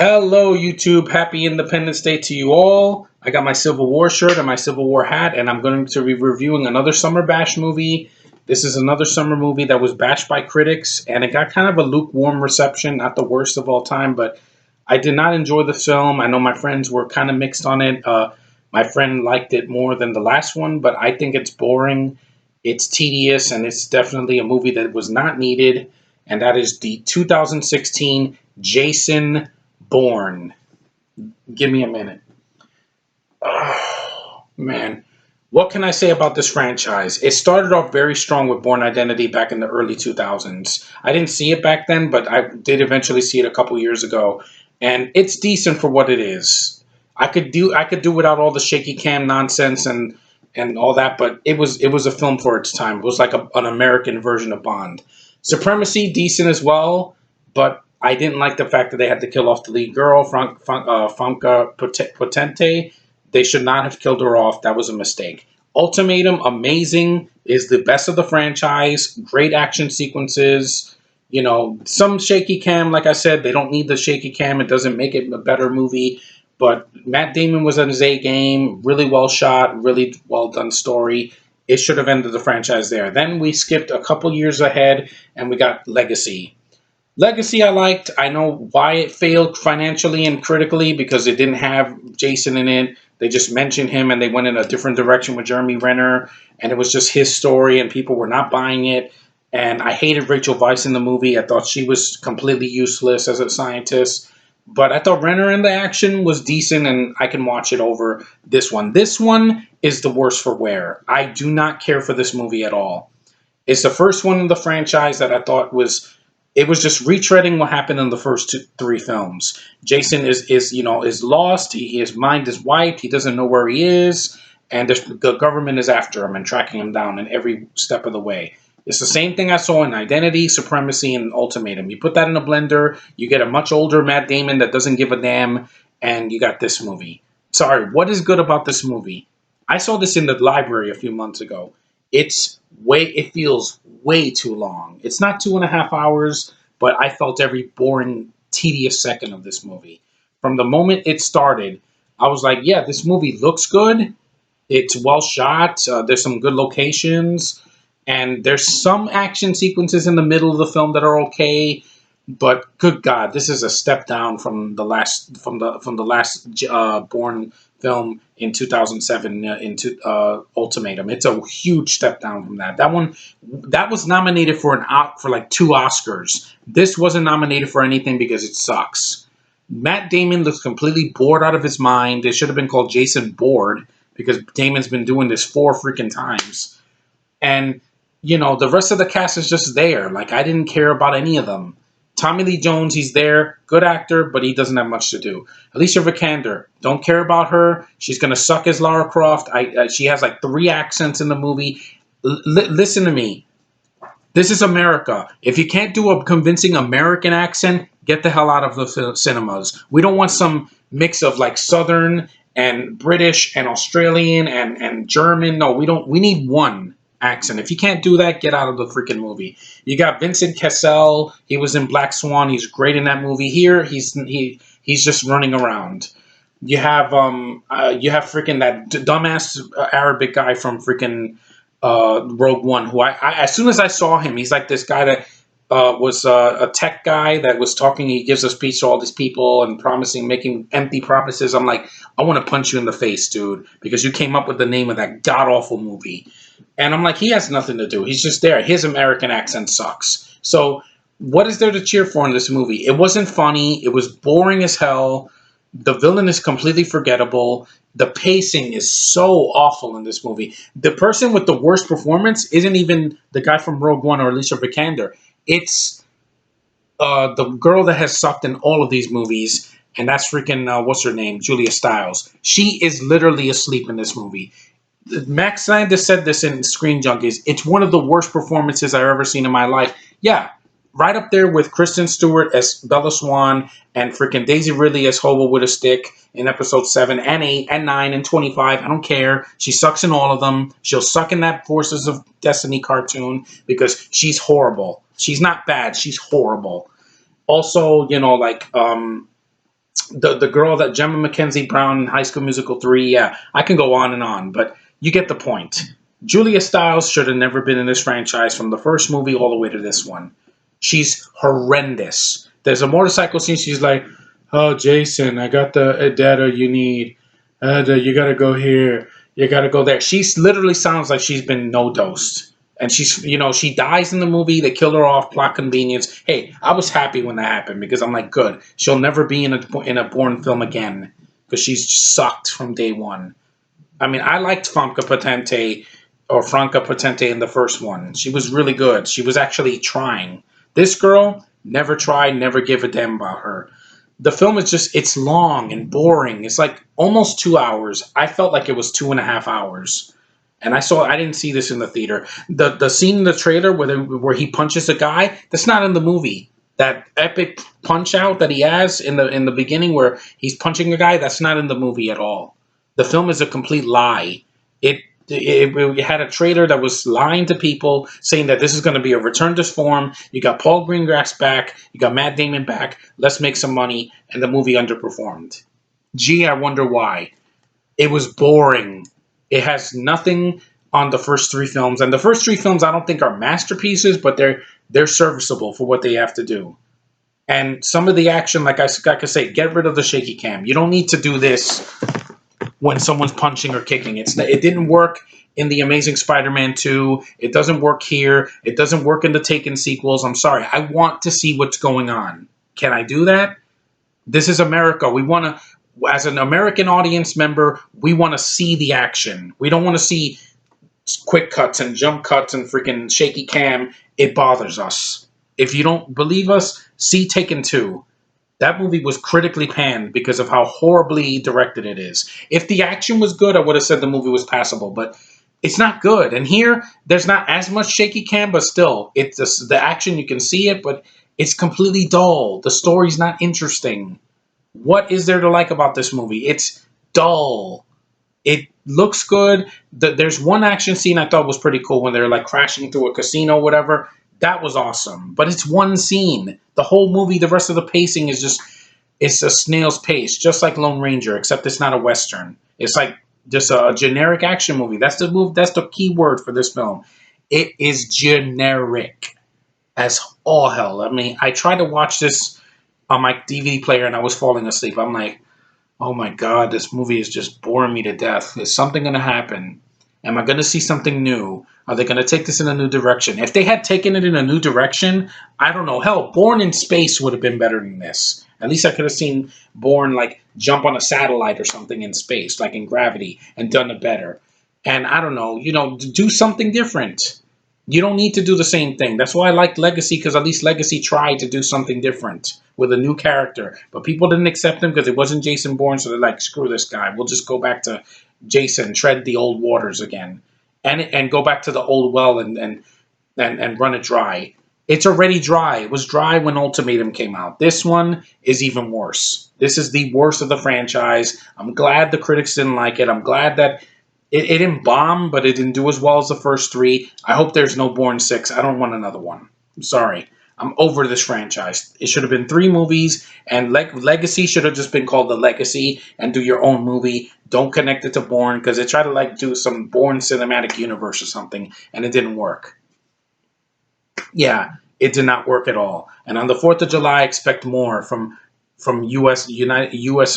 Hello, YouTube. Happy Independence Day to you all. I got my Civil War shirt and my Civil War hat, and I'm going to be reviewing another Summer Bash movie. This is another summer movie that was bashed by critics, and it got kind of a lukewarm reception, not the worst of all time, but I did not enjoy the film. I know my friends were kind of mixed on it. My friend liked it more than the last one, but I think it's boring, it's tedious, and it's definitely a movie that was not needed, and that is the 2016 Jason Bourne. Give me a minute. Oh, man. What can I say about this franchise? It started off very strong with Bourne Identity back in the early 2000s. I didn't see it back then, but I did eventually see it a couple years ago, and it's decent for what it is. I could do without all the shaky cam nonsense and all that, but it was a film for its time. It was like an American version of Bond. Supremacy decent as well, but I didn't like the fact that they had to kill off the lead girl, Franca Potente. They should not have killed her off. That was a mistake. Ultimatum, amazing, is the best of the franchise. Great action sequences. Some shaky cam, like I said, they don't need the shaky cam. It doesn't make it a better movie. But Matt Damon was on his A game. Really well shot, really well done story. It should have ended the franchise there. Then we skipped a couple years ahead and we got Legacy. Legacy I liked. I know why it failed financially and critically because it didn't have Jason in it. They just mentioned him and they went in a different direction with Jeremy Renner, and it was just his story and people were not buying it. And I hated Rachel Weisz in the movie. I thought she was completely useless as a scientist. But I thought Renner in the action was decent and I can watch it over this one. This one is the worst for wear. I do not care for this movie at all. It's the first one in the franchise that I thought was just retreading what happened in the first three films. Jason is lost. His mind is wiped. He doesn't know where he is, and the government is after him and tracking him down in every step of the way. It's the same thing I saw in Identity, Supremacy, and Ultimatum. You put that in a blender, you get a much older Matt Damon that doesn't give a damn, and you got this movie. Sorry, what is good about this movie? I saw this in the library a few months ago. It feels way too long. It's not 2.5 hours, but I felt every boring, tedious second of this movie. From the moment it started, I was like, yeah, this movie looks good. It's well shot. There's some good locations, and there's some action sequences in the middle of the film that are okay. But good God, this is a step down from the last Bourne film in 2007 into Ultimatum. It's a huge step down from that. That was nominated for like 2 Oscars. This wasn't nominated for anything because it sucks. Matt Damon looks completely bored out of his mind. It should have been called Jason Bored because Damon's been doing this 4 freaking times. And the rest of the cast is just there. Like I didn't care about any of them. Tommy Lee Jones, he's there, good actor, but he doesn't have much to do. Alicia Vikander, don't care about her. She's gonna suck as Lara Croft. She has like 3 accents in the movie. Listen to me. This is America. If you can't do a convincing American accent, get the hell out of the cinemas. We don't want some mix of like Southern and British and Australian and German. No, we don't. We need one accent. If you can't do that, get out of the freaking movie. You got Vincent Cassel. He was in Black Swan. He's great in that movie. Here, he's just running around. You have freaking that dumbass Arabic guy from freaking Rogue One. Who as soon as I saw him, he's like this guy that was a tech guy that was talking. He gives a speech to all these people and making empty promises. I'm like, I want to punch you in the face, dude, because you came up with the name of that god awful movie. And I'm like, he has nothing to do. He's just there. His American accent sucks. So what is there to cheer for in this movie? It wasn't funny. It was boring as hell. The villain is completely forgettable. The pacing is so awful in this movie. The person with the worst performance isn't even the guy from Rogue One or Alicia Vikander. It's the girl that has sucked in all of these movies, and that's freaking, what's her name? Julia Stiles. She is literally asleep in this movie. Max Landis said this in Screen Junkies. It's one of the worst performances I've ever seen in my life. Yeah, right up there with Kristen Stewart as Bella Swan and freaking Daisy Ridley as Hobo with a Stick in episode 7 and 8 and 9 and 25. I don't care. She sucks in all of them. She'll suck in that Forces of Destiny cartoon because she's horrible. She's not bad. She's horrible. Also, The girl that Gemma Mackenzie Brown in High School Musical 3, yeah, I can go on and on, but you get the point. Julia Stiles should have never been in this franchise from the first movie all the way to this one. She's horrendous. There's a motorcycle scene. She's like, "Oh, Jason, I got the data you need. You gotta go here. You gotta go there." She literally sounds like she's been no dosed. And she dies in the movie. They kill her off, plot convenience. Hey, I was happy when that happened because I'm like, good. She'll never be in a Bourne film again because she's sucked from day one. I mean, I liked Franca Potente in the first one. She was really good. She was actually trying. This girl never tried, never gave a damn about her. The film is it's long and boring. It's like almost 2 hours. I felt like it was 2.5 hours. And I didn't see this in the theater. The scene in the trailer where he punches a guy, that's not in the movie. That epic punch out that he has in the beginning where he's punching a guy, that's not in the movie at all. The film is a complete lie. It had a trailer that was lying to people, saying that this is going to be a return to form. You got Paul Greengrass back, you got Matt Damon back. Let's make some money, and the movie underperformed. Gee, I wonder why. It was boring. It has nothing on the first three films, and the first three films I don't think are masterpieces, but they're serviceable for what they have to do. And some of the action, like I say, get rid of the shaky cam. You don't need to do this when someone's punching or kicking. It didn't work in the Amazing Spider-Man 2. It doesn't work here. It doesn't work in the Taken sequels. I'm sorry. I want to see what's going on. Can I do that? This is America. We want to, as an American audience member, we want to see the action. We don't want to see quick cuts and jump cuts and freaking shaky cam. It bothers us. If you don't believe us, see Taken 2. That movie was critically panned because of how horribly directed it is. If the action was good, I would have said the movie was passable, but it's not good. And here, there's not as much shaky cam, but still, it's the action, you can see it, but it's completely dull. The story's not interesting. What is there to like about this movie? It's dull. It looks good. There's one action scene I thought was pretty cool when they're like crashing through a casino, whatever. That was awesome. But it's one scene. The whole movie, the rest of the pacing is it's a snail's pace, just like Lone Ranger, except it's not a Western. It's like just a generic action movie. That's the key word for this film. It is generic as all hell. I mean, I tried to watch this on my DVD player and I was falling asleep. I'm like, oh my God, this movie is just boring me to death. Is something going to happen? Am I going to see something new? Are they going to take this in a new direction? If they had taken it in a new direction, I don't know. Hell, Bourne in space would have been better than this. At least I could have seen Bourne like jump on a satellite or something in space, like in Gravity, and done it better. And I don't know, do something different. You don't need to do the same thing. That's why I liked Legacy, because at least Legacy tried to do something different with a new character. But people didn't accept him because it wasn't Jason Bourne, so they're like, screw this guy. We'll just go back to Jason, tread the old waters again. And go back to the old well and run it dry. It's already dry. It was dry when Ultimatum came out. This one is even worse. This is the worst of the franchise. I'm glad the critics didn't like it. I'm glad that it didn't bomb, but it didn't do as well as the first three. I hope there's no Bourne 6. I don't want another one. I'm sorry. I'm over this franchise. It should have been 3 movies, and Legacy should have just been called The Legacy, and do your own movie. Don't connect it to Bourne, because they tried to do some Bourne cinematic universe or something, and it didn't work. Yeah, it did not work at all. And on the 4th of July, I expect more from U.S.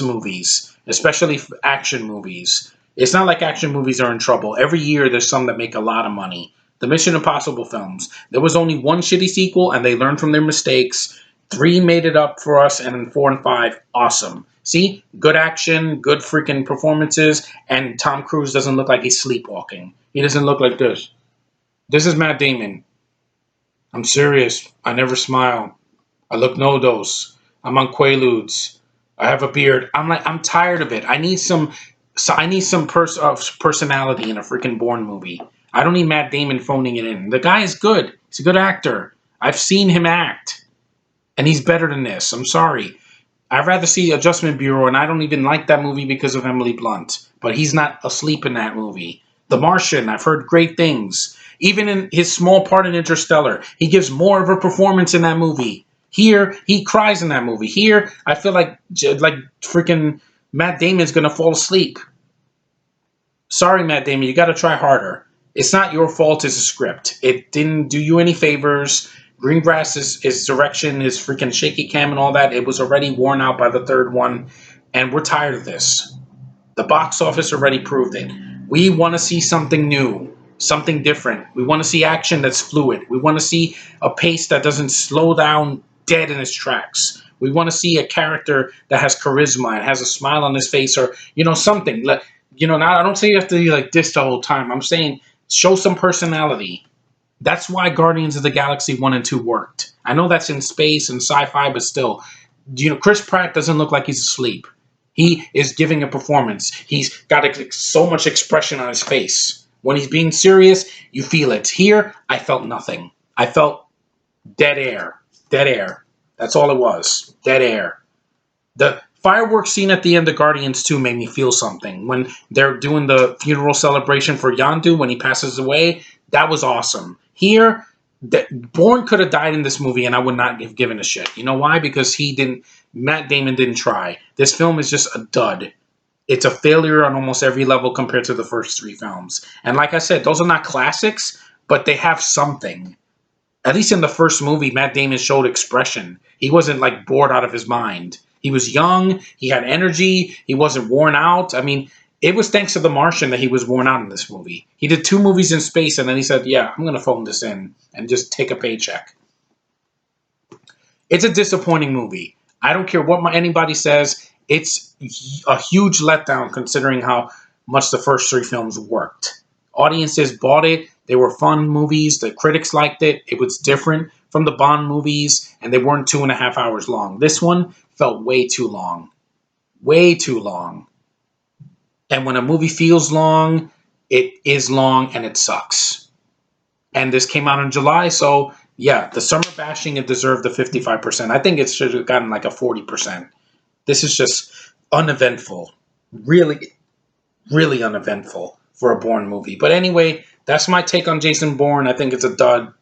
movies, especially action movies. It's not like action movies are in trouble. Every year, there's some that make a lot of money. The Mission Impossible films. There was only one shitty sequel, and they learned from their mistakes. 3 made it up for us, and then 4 and 5, awesome. See? Good action, good freaking performances, and Tom Cruise doesn't look like he's sleepwalking. He doesn't look like this. This is Matt Damon. I'm serious. I never smile. I look no dose. I'm on Quaaludes. I have a beard. I'm tired of it. I need some personality in a freaking Bourne movie. I don't need Matt Damon phoning it in. The guy is good. He's a good actor. I've seen him act. And he's better than this. I'm sorry. I'd rather see Adjustment Bureau, and I don't even like that movie because of Emily Blunt. But he's not asleep in that movie. The Martian, I've heard great things. Even in his small part in Interstellar, he gives more of a performance in that movie. Here, he cries in that movie. Here, I feel like freaking Matt Damon's gonna fall asleep. Sorry, Matt Damon, you got to try harder. It's not your fault as a script. It didn't do you any favors. Greengrass, his direction, his freaking shaky cam and all that, it was already worn out by the third one, and we're tired of this. The box office already proved it. We want to see something new, something different. We want to see action that's fluid. We want to see a pace that doesn't slow down dead in its tracks. We want to see a character that has charisma and has a smile on his face, or something. Now I don't say you have to be like this the whole time. I'm saying show some personality. That's why Guardians of the Galaxy 1 and 2 worked. I know that's in space and sci-fi, but still, Chris Pratt doesn't look like he's asleep. He is giving a performance. He's got so much expression on his face. When he's being serious, you feel it. Here, I felt nothing. I felt dead air. Dead air. That's all it was. Dead air. The fireworks scene at the end of Guardians 2 made me feel something. When they're doing the funeral celebration for Yondu when he passes away, that was awesome. Here, Bourne could have died in this movie and I would not have given a shit. You know why? Because Matt Damon didn't try. This film is just a dud. It's a failure on almost every level compared to the first three films. And like I said, those are not classics, but they have something. At least in the first movie, Matt Damon showed expression. He wasn't like bored out of his mind. He was young. He had energy. He wasn't worn out. I mean, it was thanks to The Martian that he was worn out in this movie. He did 2 movies in space, and then he said, yeah, I'm going to phone this in and just take a paycheck. It's a disappointing movie. I don't care what anybody says. It's a huge letdown considering how much the first 3 films worked. Audiences bought it. They were fun movies. The critics liked it. It was different from the Bond movies, and they weren't 2.5 hours long. This one felt way too long. Way too long. And when a movie feels long, it is long and it sucks. And this came out in July, so yeah, the summer bashing, it deserved the 55%. I think it should have gotten like a 40%. This is just uneventful. Really, really uneventful for a Bourne movie. But anyway, that's my take on Jason Bourne. I think it's a dud.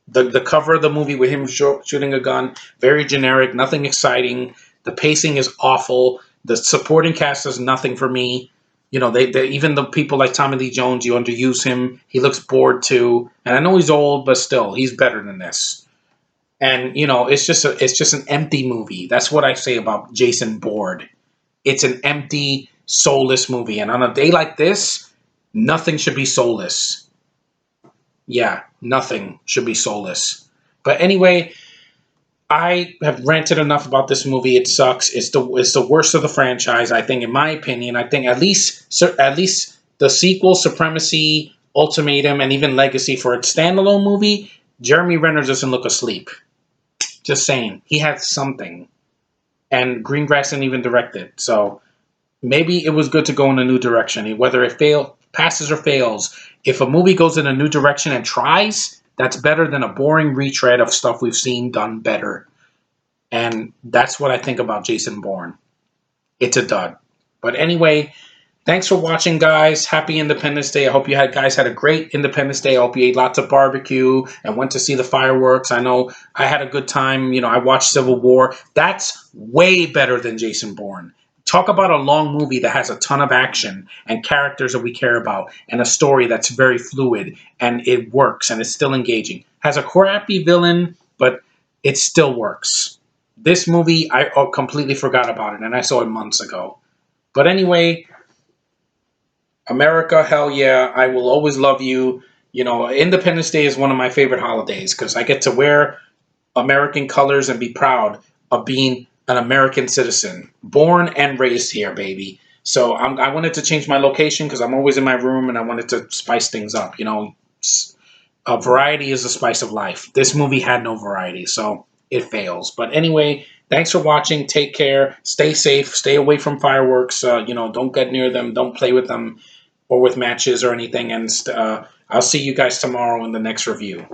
The cover of the movie with him shooting a gun, very generic, nothing exciting. The pacing is awful. The supporting cast does nothing for me. They even the people like Tommy Lee Jones, you underuse him. He looks bored too. And I know he's old, but still, he's better than this. And it's just an empty movie. That's what I say about Jason Bourne. It's an empty, soulless movie. And on a day like this, nothing should be soulless. Yeah, nothing should be soulless. But anyway, I have ranted enough about this movie. It sucks. It's the worst of the franchise, I think, in my opinion. I think at least the sequel, Supremacy, Ultimatum, and even Legacy for its standalone movie, Jeremy Renner doesn't look asleep. Just saying. He had something. And Greengrass didn't even direct it. So maybe it was good to go in a new direction. Whether it passes or fails, if a movie goes in a new direction and tries, that's better than a boring retread of stuff we've seen done better. And that's what I think about Jason Bourne. It's a dud. But anyway, thanks for watching, guys. Happy Independence Day. I hope you guys had a great Independence Day. I hope you ate lots of barbecue and went to see the fireworks. I know I had a good time. I watched Civil War. That's way better than Jason Bourne. Talk about a long movie that has a ton of action and characters that we care about and a story that's very fluid and it works and it's still engaging. Has a crappy villain, but it still works. This movie, I completely forgot about it and I saw it months ago. But anyway, America, hell yeah, I will always love you. Independence Day is one of my favorite holidays because I get to wear American colors and be proud of being an American citizen, born and raised here, baby. So I wanted to change my location because I'm always in my room and I wanted to spice things up. A variety is the spice of life. This movie had no variety, so it fails. But anyway, thanks for watching. Take care. Stay safe. Stay away from fireworks. Don't get near them. Don't play with them or with matches or anything. And I'll see you guys tomorrow in the next review.